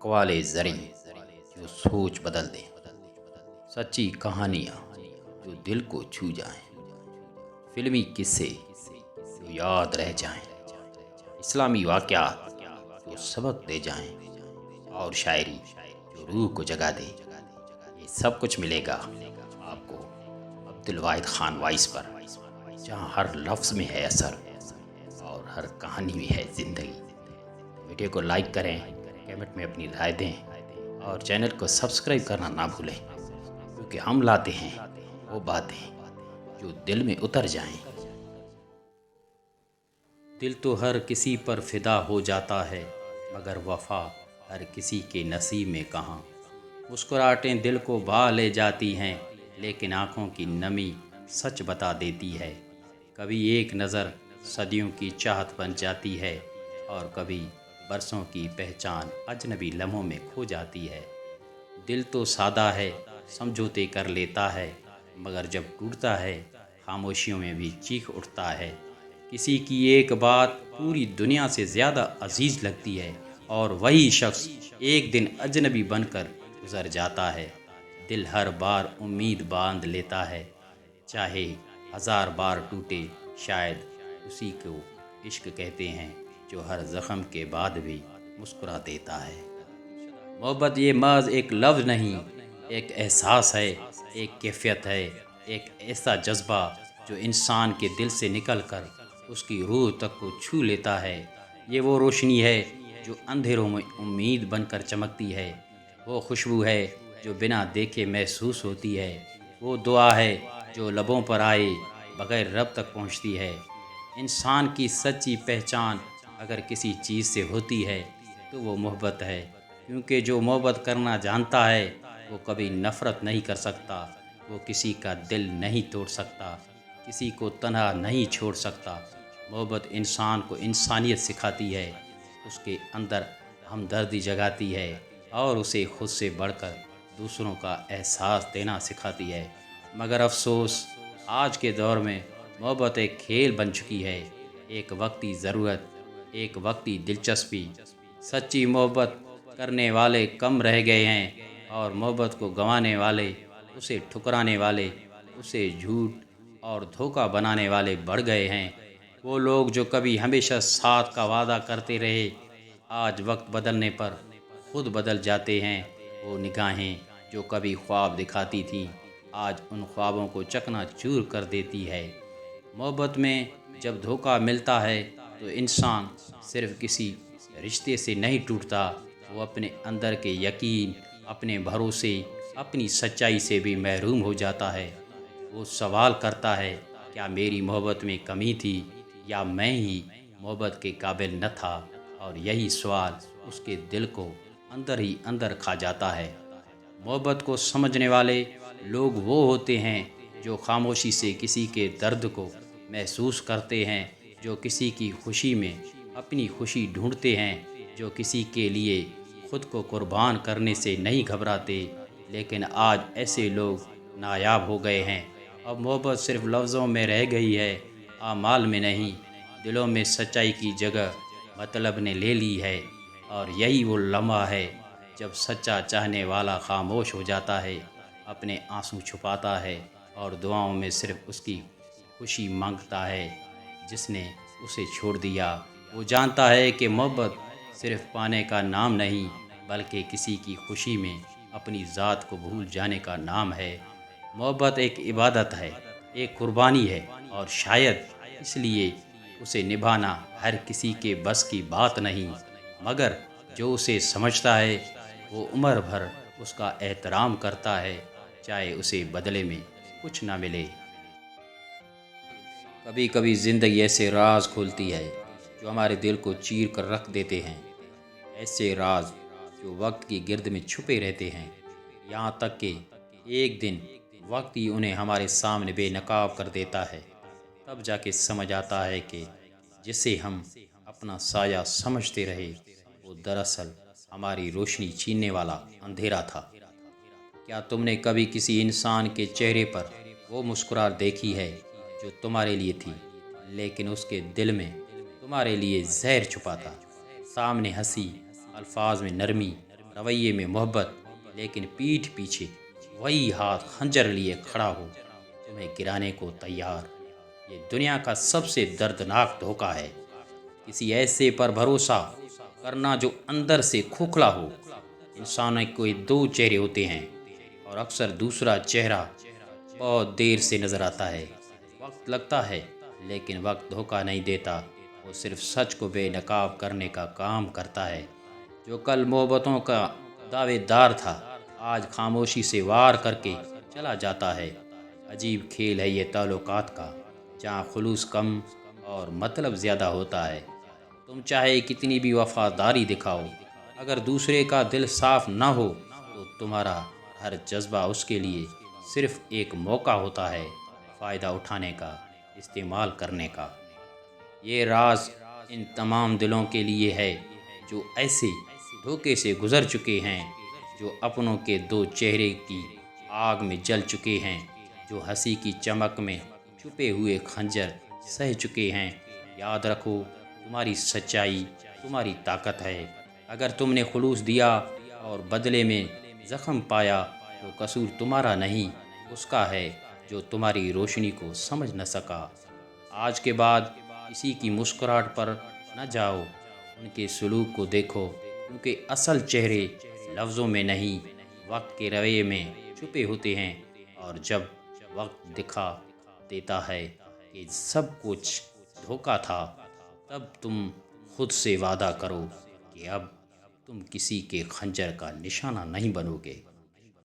اقوال زریں جو سوچ بدل دیں، سچی کہانیاں جو دل کو چھو جائیں، فلمی قصے جو یاد رہ جائیں، اسلامی واقعات جو سبق دے جائیں، اور شاعری جو روح کو جگا دے۔ یہ سب کچھ ملے گا آپ کو عبد الواحد خان وائس پر، جہاں ہر لفظ میں ہے اثر اور ہر کہانی میں ہے زندگی۔ ویڈیو کو لائک کریں، کمنٹ میں اپنی رائے دیں اور چینل کو سبسکرائب کرنا نہ بھولیں، کیونکہ ہم لاتے ہیں وہ باتیں جو دل میں اتر جائیں۔ دل تو ہر کسی پر فدا ہو جاتا ہے، مگر وفا ہر کسی کے نصیب میں کہاں۔ مسکراہٹیں دل کو بھا لے جاتی ہیں، لیکن آنکھوں کی نمی سچ بتا دیتی ہے۔ کبھی ایک نظر صدیوں کی چاہت بن جاتی ہے، اور کبھی برسوں کی پہچان اجنبی لمحوں میں کھو جاتی ہے۔ دل تو سادہ ہے، سمجھوتے کر لیتا ہے، مگر جب ٹوٹتا ہے خاموشیوں میں بھی چیخ اٹھتا ہے۔ کسی کی ایک بات پوری دنیا سے زیادہ عزیز لگتی ہے، اور وہی شخص ایک دن اجنبی بن کر گزر جاتا ہے۔ دل ہر بار امید باندھ لیتا ہے، چاہے ہزار بار ٹوٹے، شاید اسی کو عشق کہتے ہیں جو ہر زخم کے بعد بھی مسکرا دیتا ہے۔ محبت یہ محض ایک لفظ نہیں، ایک احساس ہے، ایک کیفیت ہے، ایک ایسا جذبہ جو انسان کے دل سے نکل کر اس کی روح تک کو چھو لیتا ہے۔ یہ وہ روشنی ہے جو اندھیروں میں امید بن کر چمکتی ہے، وہ خوشبو ہے جو بنا دیکھے محسوس ہوتی ہے، وہ دعا ہے جو لبوں پر آئے بغیر رب تک پہنچتی ہے۔ انسان کی سچی پہچان اگر کسی چیز سے ہوتی ہے تو وہ محبت ہے، کیونکہ جو محبت کرنا جانتا ہے وہ کبھی نفرت نہیں کر سکتا، وہ کسی کا دل نہیں توڑ سکتا، کسی کو تنہا نہیں چھوڑ سکتا۔ محبت انسان کو انسانیت سکھاتی ہے، اس کے اندر ہمدردی جگاتی ہے، اور اسے خود سے بڑھ کر دوسروں کا احساس دینا سکھاتی ہے۔ مگر افسوس، آج کے دور میں محبت ایک کھیل بن چکی ہے، ایک وقتی ضرورت، ایک وقتی دلچسپی۔ سچی محبت کرنے والے کم رہ گئے ہیں، اور محبت کو گنوانے والے، اسے ٹھکرانے والے، اسے جھوٹ اور دھوکہ بنانے والے بڑھ گئے ہیں۔ وہ لوگ جو کبھی ہمیشہ ساتھ کا وعدہ کرتے رہے، آج وقت بدلنے پر خود بدل جاتے ہیں۔ وہ نگاہیں جو کبھی خواب دکھاتی تھیں، آج ان خوابوں کو چکنا چور کر دیتی ہے۔ محبت میں جب دھوکہ ملتا ہے تو انسان صرف کسی رشتے سے نہیں ٹوٹتا، وہ اپنے اندر کے یقین، اپنے بھروسے، اپنی سچائی سے بھی محروم ہو جاتا ہے۔ وہ سوال کرتا ہے، کیا میری محبت میں کمی تھی، یا میں ہی محبت کے قابل نہ تھا؟ اور یہی سوال اس کے دل کو اندر ہی اندر کھا جاتا ہے۔ محبت کو سمجھنے والے لوگ وہ ہوتے ہیں جو خاموشی سے کسی کے درد کو محسوس کرتے ہیں، جو کسی کی خوشی میں اپنی خوشی ڈھونڈتے ہیں، جو کسی کے لیے خود کو قربان کرنے سے نہیں گھبراتے۔ لیکن آج ایسے لوگ نایاب ہو گئے ہیں۔ اب محبت صرف لفظوں میں رہ گئی ہے، اعمال میں نہیں۔ دلوں میں سچائی کی جگہ مطلب نے لے لی ہے، اور یہی وہ لمحہ ہے جب سچا چاہنے والا خاموش ہو جاتا ہے، اپنے آنسو چھپاتا ہے، اور دعاؤں میں صرف اس کی خوشی مانگتا ہے جس نے اسے چھوڑ دیا۔ وہ جانتا ہے کہ محبت صرف پانے کا نام نہیں، بلکہ کسی کی خوشی میں اپنی ذات کو بھول جانے کا نام ہے۔ محبت ایک عبادت ہے، ایک قربانی ہے، اور شاید اس لیے اسے نبھانا ہر کسی کے بس کی بات نہیں، مگر جو اسے سمجھتا ہے وہ عمر بھر اس کا احترام کرتا ہے، چاہے اسے بدلے میں کچھ نہ ملے۔ کبھی کبھی زندگی ایسے راز کھولتی ہے جو ہمارے دل کو چیر کر رکھ دیتے ہیں، ایسے راز جو وقت کی گرد میں چھپے رہتے ہیں، یہاں تک کہ ایک دن وقت ہی انہیں ہمارے سامنے بے نقاب کر دیتا ہے۔ تب جا کے سمجھ آتا ہے کہ جسے ہم اپنا سایہ سمجھتے رہے، وہ دراصل ہماری روشنی چھیننے والا اندھیرا تھا۔ کیا تم نے کبھی کسی انسان کے چہرے پر وہ مسکراہٹ دیکھی ہے جو تمہارے لیے تھی، لیکن اس کے دل میں تمہارے لیے زہر چھپا تھا؟ سامنے ہنسی، الفاظ میں نرمی، رویے میں محبت، لیکن پیٹھ پیچھے وہی ہاتھ خنجر لیے کھڑا ہو، تمہیں گرانے کو تیار۔ یہ دنیا کا سب سے دردناک دھوکہ ہے، کسی ایسے پر بھروسہ کرنا جو اندر سے کھوکھلا ہو۔ انسانوں کے دو چہرے ہوتے ہیں، اور اکثر دوسرا چہرہ بہت دیر سے نظر آتا ہے۔ وقت لگتا ہے، لیکن وقت دھوکہ نہیں دیتا، وہ صرف سچ کو بے نقاب کرنے کا کام کرتا ہے۔ جو کل محبتوں کا دعوے دار تھا، آج خاموشی سے وار کر کے چلا جاتا ہے۔ عجیب کھیل ہے یہ تعلقات کا، جہاں خلوص کم اور مطلب زیادہ ہوتا ہے۔ تم چاہے کتنی بھی وفاداری دکھاؤ، اگر دوسرے کا دل صاف نہ ہو تو تمہارا ہر جذبہ اس کے لیے صرف ایک موقع ہوتا ہے، فائدہ اٹھانے کا، استعمال کرنے کا۔ یہ راز ان تمام دلوں کے لیے ہے جو ایسے دھوکے سے گزر چکے ہیں، جو اپنوں کے دو چہرے کی آگ میں جل چکے ہیں، جو ہنسی کی چمک میں چھپے ہوئے خنجر سہ چکے ہیں۔ یاد رکھو، تمہاری سچائی تمہاری طاقت ہے۔ اگر تم نے خلوص دیا اور بدلے میں زخم پایا تو قصور تمہارا نہیں، اس کا ہے جو تمہاری روشنی کو سمجھ نہ سکا۔ آج کے بعد کسی کی مسکراہٹ پر نہ جاؤ، ان کے سلوک کو دیکھو، کیونکہ اصل چہرے لفظوں میں نہیں، وقت کے رویے میں چھپے ہوتے ہیں۔ اور جب وقت دکھا دیتا ہے کہ سب کچھ دھوکا تھا، تب تم خود سے وعدہ کرو کہ اب تم کسی کے خنجر کا نشانہ نہیں بنو گے۔